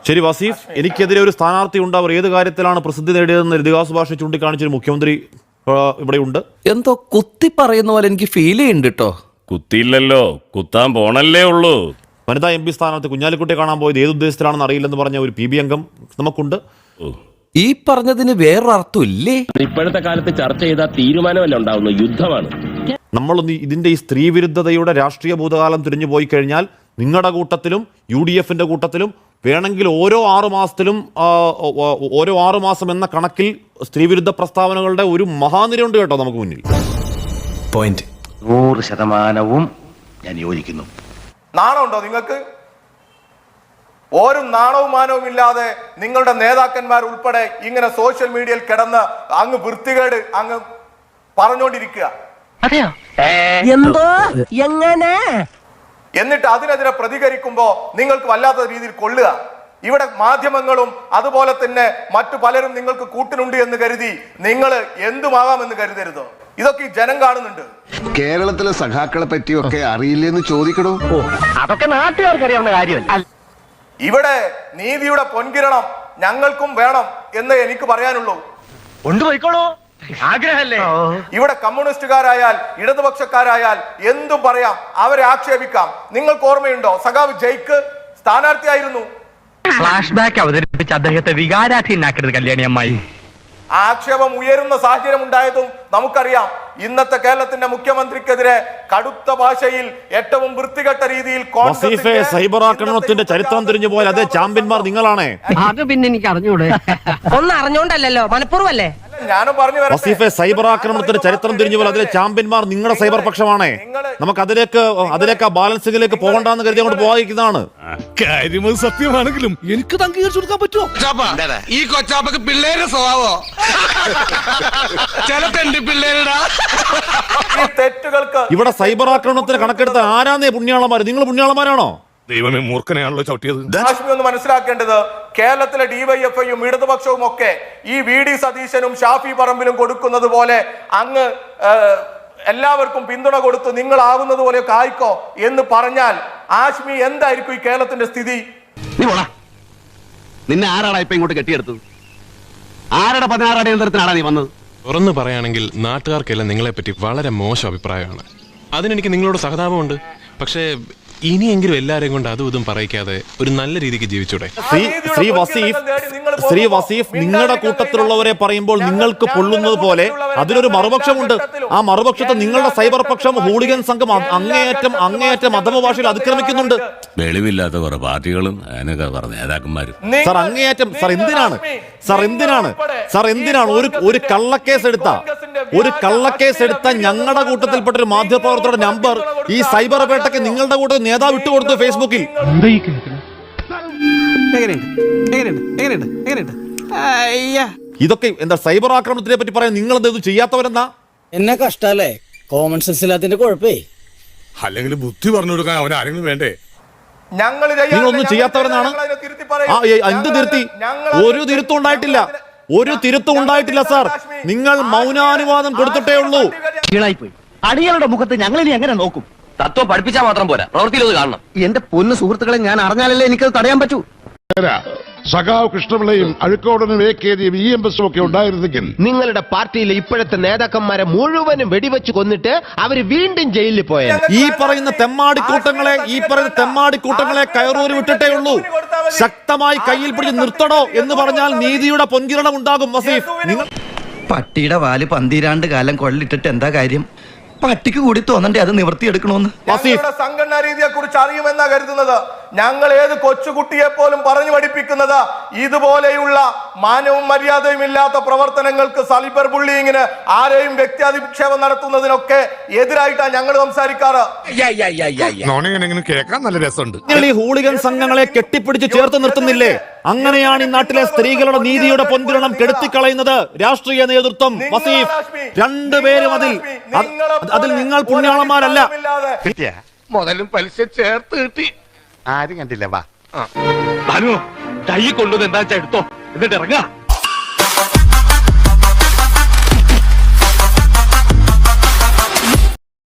ശരി വസീഫ്, എനിക്കെതിരെ ഒരു സ്ഥാനാർത്ഥി ഉണ്ട്, അവർ ഏത് കാര്യത്തിലാണ് പ്രസിദ്ധി നേടിയതെന്ന് ലതികാ സുഭാഷ് ചൂണ്ടിക്കാണിച്ചൊരു മുഖ്യമന്ത്രി ഇവിടെയുണ്ട്. എന്തോ കുത്തി പറയുന്ന പോലെ എനിക്ക് ഫീൽ ചെയ്യുന്നുണ്ട് കേട്ടോ. കുത്തിയില്ലല്ലോ, കുത്താൻ പോണല്ലേ ഉള്ളൂ. വനിതാ MP സ്ഥാനാർത്ഥി കുഞ്ഞാലിക്കുട്ടിയെ കാണാൻ പോയത് ഏത് ഉദ്ദേശത്തിലാണെന്ന് അറിയില്ലെന്ന് പറഞ്ഞ ഒരു PB അംഗം നമുക്കുണ്ട്. ഈ പറഞ്ഞതിന് വേറൊരർത്ഥം ഇല്ലേ? ഇപ്പോഴത്തെ കാലത്ത് ചർച്ച ചെയ്ത തീരുമാനമല്ല ഉണ്ടാവുന്നു, യുദ്ധമാണ്. നമ്മളൊന്ന് ഇതിന്റെ ഈ സ്ത്രീ വിരുദ്ധതയുടെ രാഷ്ട്രീയ ഭൂതകാലം തിരിഞ്ഞു പോയി കഴിഞ്ഞാൽ നിങ്ങളുടെ കൂട്ടത്തിലും UDFന്റെ കൂട്ടത്തിലും വേണമെങ്കിൽ ഓരോ 6 മാസത്തിലും ഓരോ 6 മാസം എന്ന കണക്കിൽ സ്ത്രീവിരുദ്ധ പ്രസ്താവനകളുടെ ഒരു മഹാനിരയുണ്ട് കേട്ടോ നമുക്ക് മുന്നിൽ. 100% ഞാൻ യോജിക്കുന്നു. നാണമുണ്ടോ നിങ്ങൾക്ക്? ഒരു നാണവും മാനവും ഇല്ലാതെ നിങ്ങളുടെ നേതാക്കന്മാർ ഉൾപ്പെടെ ഇങ്ങനെ സോഷ്യൽ മീഡിയയിൽ കിടന്ന് അങ്ങ് വൃത്തികേട് അങ്ങ് പറഞ്ഞുകൊണ്ടിരിക്കുക. എന്നിട്ട് അതിനെതിരെ പ്രതികരിക്കുമ്പോൾ നിങ്ങൾക്ക് വല്ലാത്ത രീതിയിൽ കൊള്ളുക. ഇവിടെ മാധ്യമങ്ങളും അതുപോലെ തന്നെ മറ്റു പലരും നിങ്ങൾക്ക് കൂട്ടിനുണ്ട് എന്ന് കരുതി നിങ്ങൾ എന്തുമാകാമെന്ന് കരുതരുത്. ഇതൊക്കെ ഈ ജനം കാണുന്നുണ്ട്. കേരളത്തിലെ സഖാക്കളെ പറ്റിയൊക്കെ അറിയില്ലെന്ന് ചോദിക്കണോ? അതൊക്കെ നാട്ടുകാർക്ക് അറിയാവുന്ന കാര്യമല്ല. ഇവിടെ നീതിയുടെ പൊൻകിരണം ഞങ്ങൾക്കും വേണം എന്ന് എനിക്ക് പറയാനുള്ളൂ. കൊണ്ടുപോയിക്കോളൂ, ആഗ്രഹല്ലേ. ഇവിടെ കമ്മ്യൂണിസ്റ്റുകാരായാൽ ഇടതുപക്ഷക്കാരായാൽ എന്തും പറയാം, അവരെ ആക്ഷേപിക്കാം. നിങ്ങൾക്ക് ഓർമ്മയുണ്ടോ, സഖാവ് ജയ്ക്ക് സ്ഥാനാർത്ഥിയായിരുന്നു. ഫ്ലാഷ് ബാക്ക് അവതരിപ്പിച്ച് അദ്ദേഹത്തെ വികാരാധീനാക്കരുത് കല്യാണി അമ്മായി. ആക്ഷേപം ഉയരുന്ന സാഹചര്യം ഉണ്ടായതും നമുക്കറിയാം. ഇന്നത്തെ കേരളത്തിന്റെ മുഖ്യമന്ത്രിക്കെതിരെ കടുത്ത ഭാഷയിൽ ഏറ്റവും വൃത്തികെട്ട രീതിയിൽ സൈബർ ആക്രമണത്തിന്റെ ചരിത്രം തിരിഞ്ഞു പോയാൽ അതേ ചാമ്പ്യന്മാർ നിങ്ങളാണേ. അത് പിന്നെ എനിക്ക് അറിഞ്ഞൂടെ. ഒന്നും അറിഞ്ഞോണ്ടല്ലോ, മനഃപൂർവ്വല്ലേ. ഞാനും പറഞ്ഞു വസീഫെ, സൈബർ ആക്രമണത്തിന്റെ ചരിത്രം തിരിഞ്ഞു പോലെ അതിലെ ചാമ്പ്യന്മാർ നിങ്ങളുടെ സൈബർ പക്ഷമാണേ. നമുക്ക് അതിലേക്ക് ആ ബാലൻസിംഗിലേക്ക് പോകണ്ടെന്ന് കരുതി അങ്ങോട്ട് പോകാതിരിക്കുന്നതാണ്. കാര്യമത് സത്യമാണെങ്കിലും എനിക്ക് അംഗീകരിച്ചു കൊടുക്കാൻ പറ്റുമോ? ഈ കൊച്ചാപ്പക്ക് പിള്ളേരുടെ സ്വഭാവോ ചില തെണ്ടി പിള്ളേരുടെ തെറ്റുകൾക്ക് ഇവിടെ സൈബർ ആക്രമണത്തിന് കണക്കെടുത്ത ആരാന്നേ പുണ്യാളന്മാർ? നിങ്ങൾ പുണ്യാളന്മാരാണോ? ദൈവമേ, മൂർഖനെയാണല്ലോ ചവിട്ടിയത്. കാശ്മീർ ഒന്ന് മനസ്സിലാക്കേണ്ടത്, കേരളത്തിലെ DYFIയും ഇടതുപക്ഷവും ഒക്കെ ഈ VD സതീശനും ഷാഫി പറമ്പിലും കൊടുക്കുന്നത് പോലെ അങ്ങ് എല്ലാവർക്കും പിന്തുണ കൊടുത്ത് നിങ്ങളാവുന്നത് പോലെയൊക്കെ ആയിക്കോ എന്ന് പറഞ്ഞാൽ ആശ്മി എന്തായിരിക്കും ഈ കേരളത്തിന്റെ സ്ഥിതി? നിന്നെ ആരാടാ ഇപ്പൊ ഇങ്ങോട്ട് കെട്ടിയെടുത്തത്? ആരുടെ 16 അടിയന്തരത്തിനാണ് നീ വന്നത്? തുറന്നു പറയുകയാണെങ്കിൽ നാട്ടുകാർക്കെല്ലാം നിങ്ങളെപ്പറ്റി വളരെ മോശം അഭിപ്രായമാണ്. അതിനെനിക്ക് നിങ്ങളോട് സഹതാപമുണ്ട്. പക്ഷേ ഇനിയെങ്കിലും എല്ലാരെയും കൊണ്ട് അതും ഇതും പറയിക്കാതെ ഒരു നല്ല രീതിക്ക് ജീവിച്ചൂടെ? ശ്രീ വസീഫ്, നിങ്ങളുടെ കൂട്ടത്തിലുള്ളവരെ പറയുമ്പോൾ നിങ്ങൾക്ക് പൊള്ളുന്നത് പോലെ അതിലൊരു മറുപക്ഷമുണ്ട്. ആ മറുപക്ഷത്തെ നിങ്ങളുടെ സൈബർ പക്ഷം ഹൂളിഗൻ സംഘം അങ്ങേയറ്റം അധമ ഭാഷയിൽ അതിക്രമിക്കുന്നുണ്ട്. വെളിവില്ലാത്ത കുറെ പാർട്ടികളും അതിനൊക്കെ പറഞ്ഞ നേതാക്കന്മാരും. സാർ അങ്ങേയറ്റം എന്തിനാണ് ഒരു കള്ളക്കേസ് എടുത്ത ഞങ്ങളുടെ കൂട്ടത്തിൽപ്പെട്ട ഒരു മാധ്യമപ്രവർത്തകരുടെ നമ്പർ ഈ സൈബർ പേട്ടയ്ക്ക് നിങ്ങളുടെ കൂട്ടത്തിൽ നേതാവ് ഇട്ടുകൊടുത്തു ഫേസ്ബുക്കിൽ. ഇതൊക്കെ എന്താ സൈബർ ആക്രമണത്തിനെ പറ്റി പറയാൻ നിങ്ങൾ എന്തെങ്കിലും ചെയ്യാത്തവരെന്നാ? എന്നെ കഷ്ടല്ലേ, കോമൺ സെൻസ് ഇല്ലാത്തതിന്റെ കുഴപ്പേ. അല്ലെങ്കിൽ ബുദ്ധി പറഞ്ഞു കൊടുക്കാൻ അവൻ ആരെങ്കിലും വേണ്ടേ? നിങ്ങളൊന്നും ചെയ്യാത്തവരെന്നാണ്. എന്ത് തിരുത്തി? ഒരു തിരുത്തും ഉണ്ടായിട്ടില്ല സാർ. നിങ്ങൾ മൗനാനുവാദം കൊടുത്തിട്ടേ ഉള്ളൂ. അടികളുടെ മുഖത്ത് ഞങ്ങൾ ഇനി എങ്ങനെ നോക്കും? തത്വം പഠിപ്പിച്ചാൽ മാത്രം പോരാ, പ്രവൃത്തിയിൽ കാണണം. എന്റെ പൊന്നു സുഹൃത്തുക്കളെ, ഞാൻ അറിഞ്ഞാലല്ലേ എനിക്കത് തടയാൻ പറ്റൂ. സഖാവ് കൃഷ്ണപിള്ളയും അഴുക്കോടനും AKജിയും EMS ഒക്കെ ഉണ്ടായിരുന്നെങ്കിൽ നിങ്ങളുടെ പാർട്ടിയിലെ ഇപ്പോഴത്തെ നേതാക്കന്മാരെ മുഴുവനും വെടിവെച്ച് കൊന്നിട്ട് അവര് വീണ്ടും ജയിലിൽ പോയത്. ഈ പറയുന്ന തെമ്മാടിക്കൂട്ടങ്ങളെ കയറൂരി വിട്ടിട്ടേ ഉള്ളൂ. ശക്തമായി കയ്യിൽ പിടിച്ച് നിർത്തണോ എന്ന് പറഞ്ഞാൽ നീതിയുടെ പൊൻകിരണം ഉണ്ടാകും. വസീഫ്, നിങ്ങൾ പട്ടിയുടെ വാല് 12 കാലം കൊള്ളിട്ടിട്ട് എന്താ കാര്യം? പട്ടിക്ക് കൂടി തോന്നണ്ടേ അത് നിവർത്തിയെടുക്കണോന്ന്? സംഘടനാ രീതിയെ കുറിച്ച് അറിയുമെന്നാ കരുതുന്നത്? ഞങ്ങൾ ഏത് കൊച്ചുകുട്ടിയെ പോലും പറഞ്ഞു പഠിപ്പിക്കുന്നത് ഇതുപോലെയുള്ള മാനവും മര്യാദയും ഇല്ലാത്ത പ്രവർത്തനങ്ങൾക്ക്, സൈബർ ബുള്ളിങ്ങിന്, ആരെയും വ്യക്തിയാധിക്ഷേപം നടത്തുന്നതിനൊക്കെ എതിരായിട്ടാണ് ഞങ്ങൾ സംസാരിക്കാറ്. കേൾക്കാൻ നല്ല രസമുണ്ട്. നിങ്ങൾ ഈ ഹൂളിഗൻ സംഘങ്ങളെ കെട്ടിപ്പിടിച്ച് ചേർത്ത് നിർത്തുന്നില്ലേ? അങ്ങനെയാണ് ഈ നാട്ടിലെ സ്ത്രീകളുടെ നീതിയുടെ പൊൻകിരണം കെടുത്തിക്കളയുന്നത് രാഷ്ട്രീയ നേതൃത്വം. വസീഫ്, രണ്ടുപേരും അതിൽ നിങ്ങൾ പുണ്യാളന്മാരല്ല. മുതലും പലിശ ചേർത്ത് കിട്ടി. ആരും കണ്ടില്ല. വാ കൈ കൊണ്ടുവന്ന് എന്താ വെച്ചാ എടുത്തോ, എന്നിട്ട് ഇറങ്ങാ.